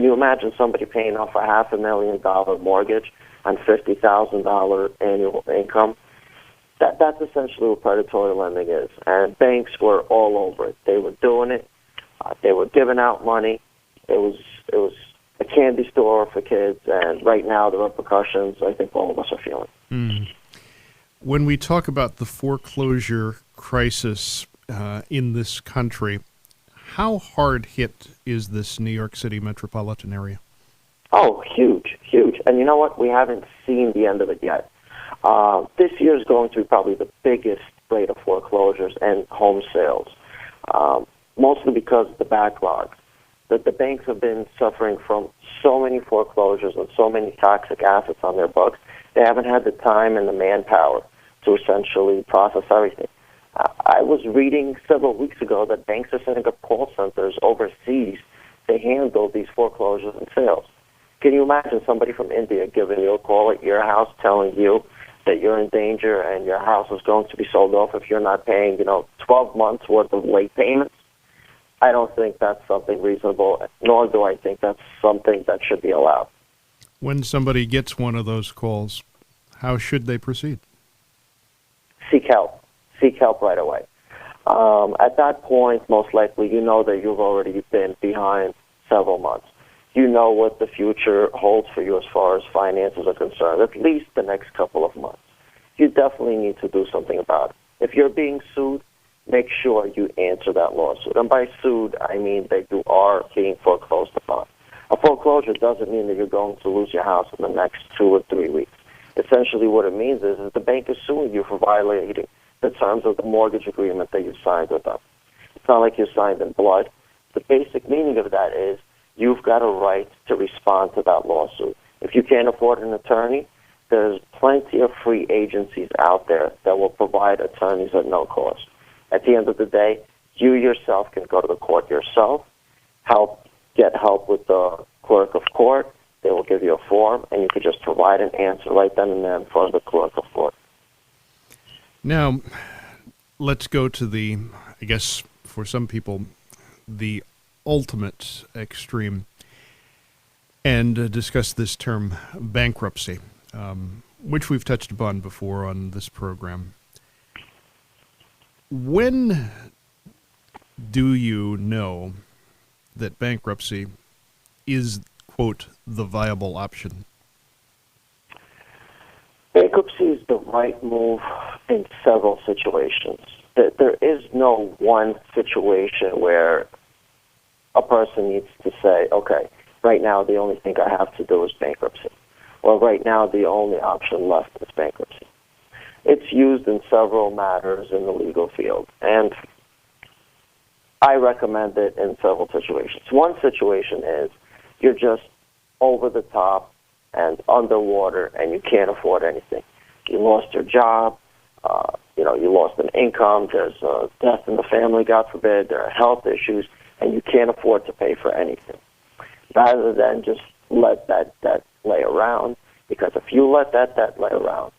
you imagine somebody paying off a $500,000 mortgage on $50,000 annual income? That's essentially what predatory lending is. And banks were all over it. They were doing it. They were giving out money. It was a candy store for kids. And right now, the repercussions, I think all of us are feeling. Mm. When we talk about the foreclosure crisis in this country, how hard hit is this New York City metropolitan area? Oh, huge, huge. And you know what? We haven't seen the end of it yet. This year is going to be probably the biggest rate of foreclosures and home sales, mostly because of the backlog. That the banks have been suffering from so many foreclosures and so many toxic assets on their books, they haven't had the time and the manpower to essentially process everything. I was reading several weeks ago that banks are setting up call centers overseas to handle these foreclosures and sales. Can you imagine somebody from India giving you a call at your house telling you that you're in danger and your house is going to be sold off if you're not paying, 12 months worth of late payments? I don't think that's something reasonable, nor do I think that's something that should be allowed. When somebody gets one of those calls, how should they proceed? Seek help. Seek help right away. At that point, most likely, you know that you've already been behind several months. You know what the future holds for you as far as finances are concerned, at least the next couple of months. You definitely need to do something about it. If you're being sued, make sure you answer that lawsuit. And by sued, I mean that you are being foreclosed upon. A foreclosure doesn't mean that you're going to lose your house in the next 2 or 3 weeks. Essentially what it means is the bank is suing you for violating the terms of the mortgage agreement that you signed with them. It's not like you signed in blood. The basic meaning of that is you've got a right to respond to that lawsuit. If you can't afford an attorney, there's plenty of free agencies out there that will provide attorneys at no cost. At the end of the day, you yourself can go to the court yourself, get help with the clerk of court. They will give you a form, and you could just provide an answer right then and there in front of the clerk of court. Now, let's go to the, I guess, for some people, the ultimate extreme, and discuss this term bankruptcy, which we've touched upon before on this program. When do you know that bankruptcy is, quote, the viable option? Bankruptcy is the right move in several situations. There is no one situation where a person needs to say, okay, right now the only thing I have to do is bankruptcy. Or right now the only option left is bankruptcy. It's used in several matters in the legal field, and I recommend it in several situations. One situation is you're just over the top and underwater and you can't afford anything. You lost your job, you lost an income, there's a death in the family, God forbid, there are health issues, and you can't afford to pay for anything. Rather than just let that debt lay around, because if you let that debt lay around,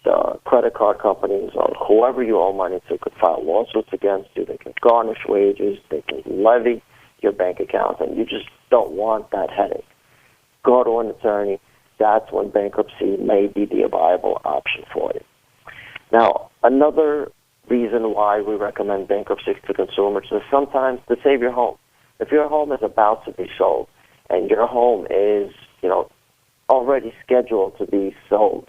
the credit card companies or whoever you owe money to could file lawsuits against you. They can garnish wages. They can levy your bank account, and you just don't want that headache. Go to an attorney. That's when bankruptcy may be the viable option for you. Now, another reason why we recommend bankruptcy to consumers is sometimes to save your home. If your home is about to be sold and your home is, already scheduled to be sold,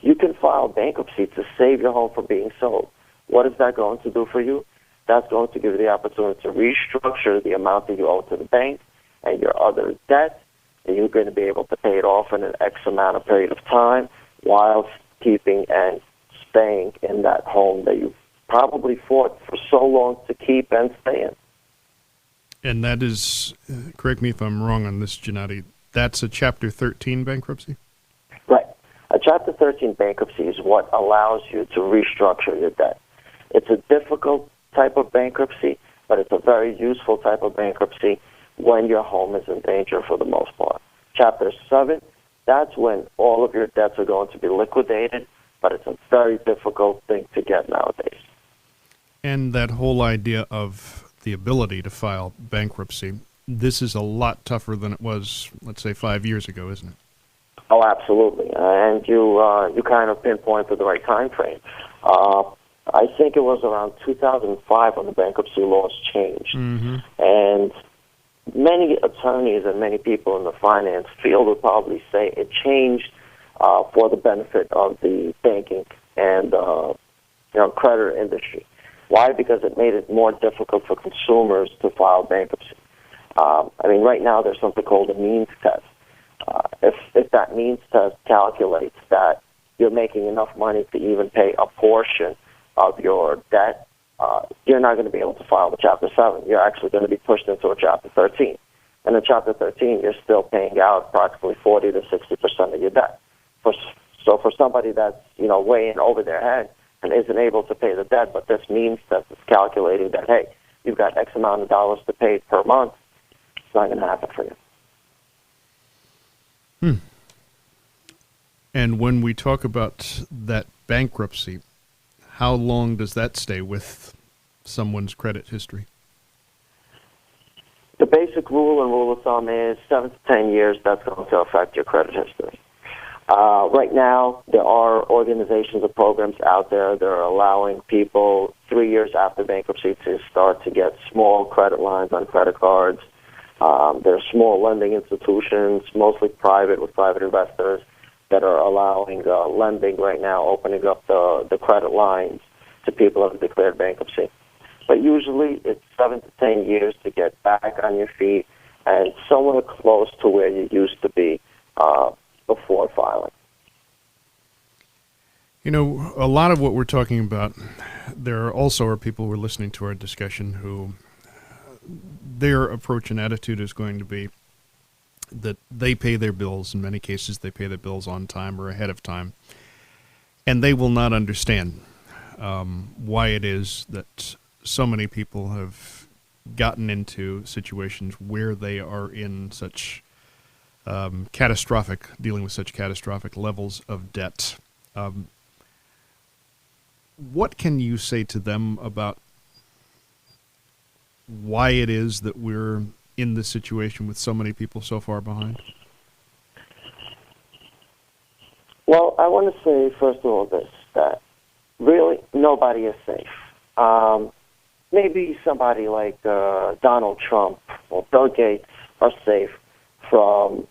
you can file bankruptcy to save your home from being sold. What is that going to do for you? That's going to give you the opportunity to restructure the amount that you owe to the bank and your other debt, and you're going to be able to pay it off in an X amount of period of time while keeping and staying in that home that you probably fought for so long to keep and stay in. And that is, correct me if I'm wrong on this, Gennady, that's a Chapter 13 bankruptcy? Right. A Chapter 13 bankruptcy is what allows you to restructure your debt. It's a difficult type of bankruptcy, but it's a very useful type of bankruptcy when your home is in danger for the most part. Chapter 7, that's when all of your debts are going to be liquidated, but it's a very difficult thing to get nowadays. And that whole idea of the ability to file bankruptcy, this is a lot tougher than it was, let's say, 5 years ago, isn't it? Oh, absolutely. And you kind of pinpointed the right time frame. I think it was around 2005 when the bankruptcy laws changed. Mm-hmm. And many attorneys and many people in the finance field would probably say it changed for the benefit of the banking and creditor industry. Why? Because it made it more difficult for consumers to file bankruptcy. Right now there's something called a means test. If that means test calculates that you're making enough money to even pay a portion of your debt, you're not going to be able to file the Chapter 7. You're actually going to be pushed into a Chapter 13. And in Chapter 13, you're still paying out approximately 40 to 60% of your debt. So for somebody that's way in over their head and isn't able to pay the debt, but this means that it's calculating that, hey, you've got X amount of dollars to pay per month, it's not going to happen for you. And when we talk about that bankruptcy, how long does that stay with someone's credit history? The basic rule of thumb is 7 to 10 years. That's going to affect your credit history. Right now, there are organizations and programs out there that are allowing people 3 years after bankruptcy to start to get small credit lines on credit cards. There are small lending institutions, mostly private with private investors, that are allowing lending right now, opening up the credit lines to people that have declared bankruptcy. But usually it's 7 to 10 years to get back on your feet and somewhere close to where you used to be before filing. A lot of what we're talking about, there also are people who are listening to our discussion who their approach and attitude is going to be that they pay their bills. In many cases, they pay their bills on time or ahead of time. And they will not understand why it is that so many people have gotten into situations where they are in such dealing with such catastrophic levels of debt. What can you say to them about why it is that we're in this situation with so many people so far behind? Well, I want to say, first of all, that really nobody is safe. Maybe somebody like Donald Trump or Bill Gates are safe from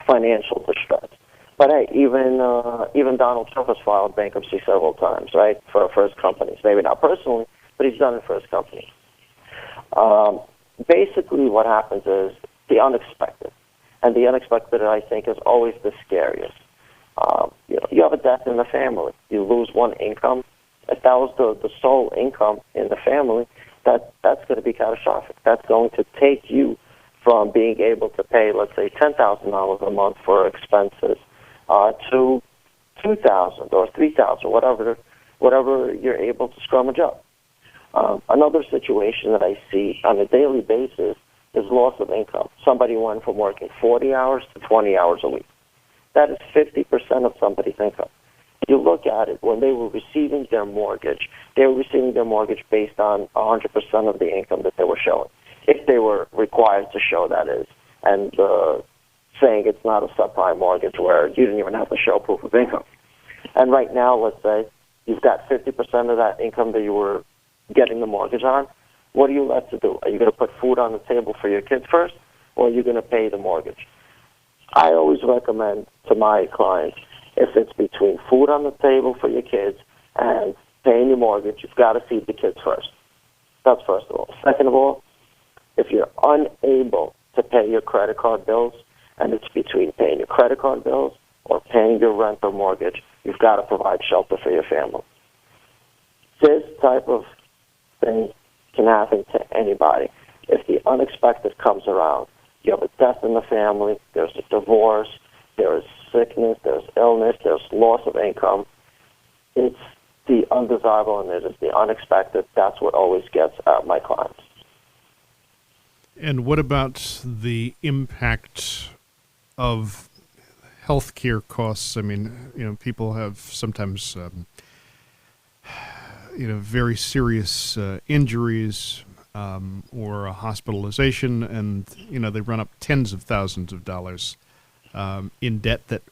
financial distress. But hey, even Donald Trump has filed bankruptcy several times, right, for his companies. Maybe not personally, but he's done it for his companies. Basically, what happens is the unexpected. And the unexpected, I think, is always the scariest. You have a death in the family. You lose one income. If that was the sole income in the family, that's going to be catastrophic. That's going to take you from being able to pay, let's say, $10,000 a month for expenses to $2,000 or $3,000, whatever you're able to scrummage up. Another situation that I see on a daily basis is loss of income. Somebody went from working 40 hours to 20 hours a week. That is 50% of somebody's income. You look at it, when they were receiving their mortgage, they were receiving their mortgage based on 100% of the income that they were showing, if they were required to show, that is, and saying it's not a subprime mortgage where you didn't even have to show proof of income. And right now, let's say you've got 50% of that income that you were getting the mortgage on. What are you left to do? Are you going to put food on the table for your kids first, or are you going to pay the mortgage? I always recommend to my clients, if it's between food on the table for your kids and paying your mortgage, you've got to feed the kids first. That's first of all. Second of all, if you're unable to pay your credit card bills, and it's between paying your credit card bills or paying your rent or mortgage, you've got to provide shelter for your family. This type of thing can happen to anybody. If the unexpected comes around, you have a death in the family, there's a divorce, there's sickness, there's illness, there's loss of income. It's the undesirable and it is the unexpected. That's what always gets my clients. And what about the impact of healthcare costs? I mean, people have sometimes, very serious injuries, or a hospitalization, and they run up tens of thousands of dollars in debt that,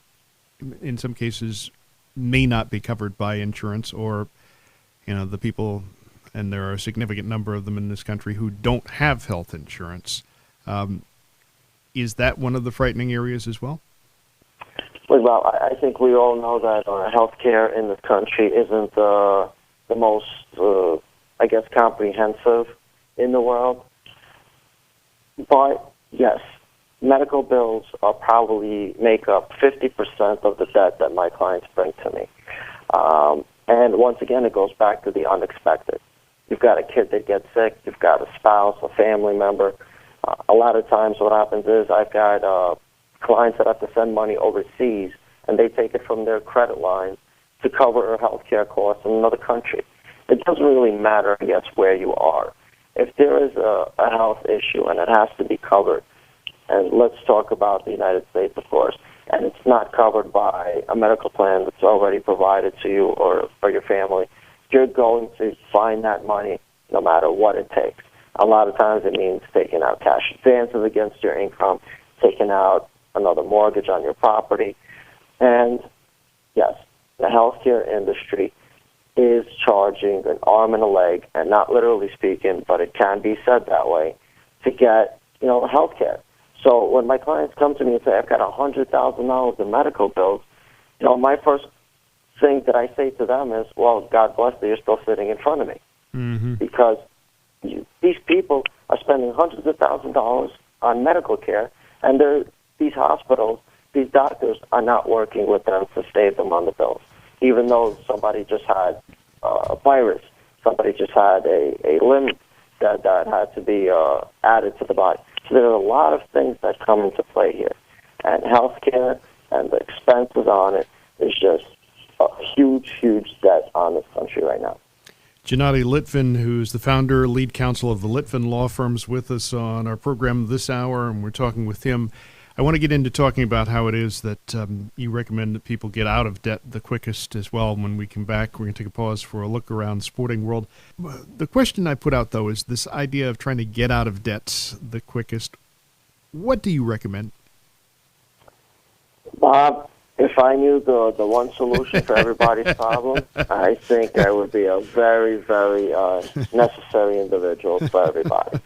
in some cases, may not be covered by insurance, or the people, and there are a significant number of them in this country who don't have health insurance. Is that one of the frightening areas as well? Well, I think we all know that health care in this country isn't the most, comprehensive in the world. But, yes, medical bills are probably make up 50% of the debt that my clients bring to me. And once again, it goes back to the unexpected. You've got a kid that gets sick. You've got a spouse, a family member. A lot of times what happens is I've got clients that have to send money overseas, and they take it from their credit line to cover health care costs in another country. It doesn't really matter, I guess, where you are. If there is a health issue and it has to be covered, and let's talk about the United States, of course, and it's not covered by a medical plan that's already provided to you or your family, you're going to find that money no matter what it takes. A lot of times it means taking out cash advances against your income, taking out another mortgage on your property. And, yes, the healthcare industry is charging an arm and a leg, and not literally speaking, but it can be said that way, to get, health care. So when my clients come to me and say, I've got $100,000 in medical bills, my first thing that I say to them is, well, God bless that you're still sitting in front of me. Mm-hmm. Because these people are spending hundreds of thousands of dollars on medical care, and these hospitals, these doctors are not working with them to save them on the bills. Even though somebody just had a virus, somebody just had a limb that had to be added to the body. So there are a lot of things that come into play here. And healthcare and the expenses on it is just a huge, huge debt on this country right now. Gennady Litvin, who's the founder, lead counsel of the Litvin Law Firms, with us on our program this hour, and we're talking with him. I want to get into talking about how it is that you recommend that people get out of debt the quickest as well. When we come back, we're going to take a pause for a look around the sporting world. The question I put out, though, is this idea of trying to get out of debt the quickest. What do you recommend? Bob, if I knew the one solution for everybody's problem, I think I would be a very, very necessary individual for everybody.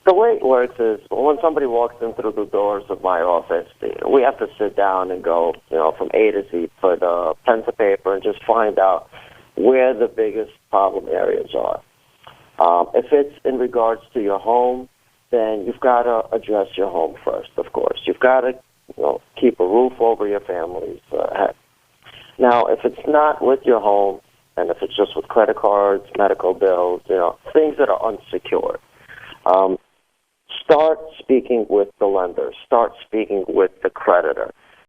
The way it works is when somebody walks in through the doors of my office, we have to sit down and go, from A to Z, put pen to paper, and just find out where the biggest problem areas are. If it's in regards to your home, then you've got to address your home first, of course. You've got to keep a roof over your family's head. Now, if it's not with your home, and if it's just with credit cards, medical bills, things that are unsecured, start speaking with the lender. Start speaking with the creditor.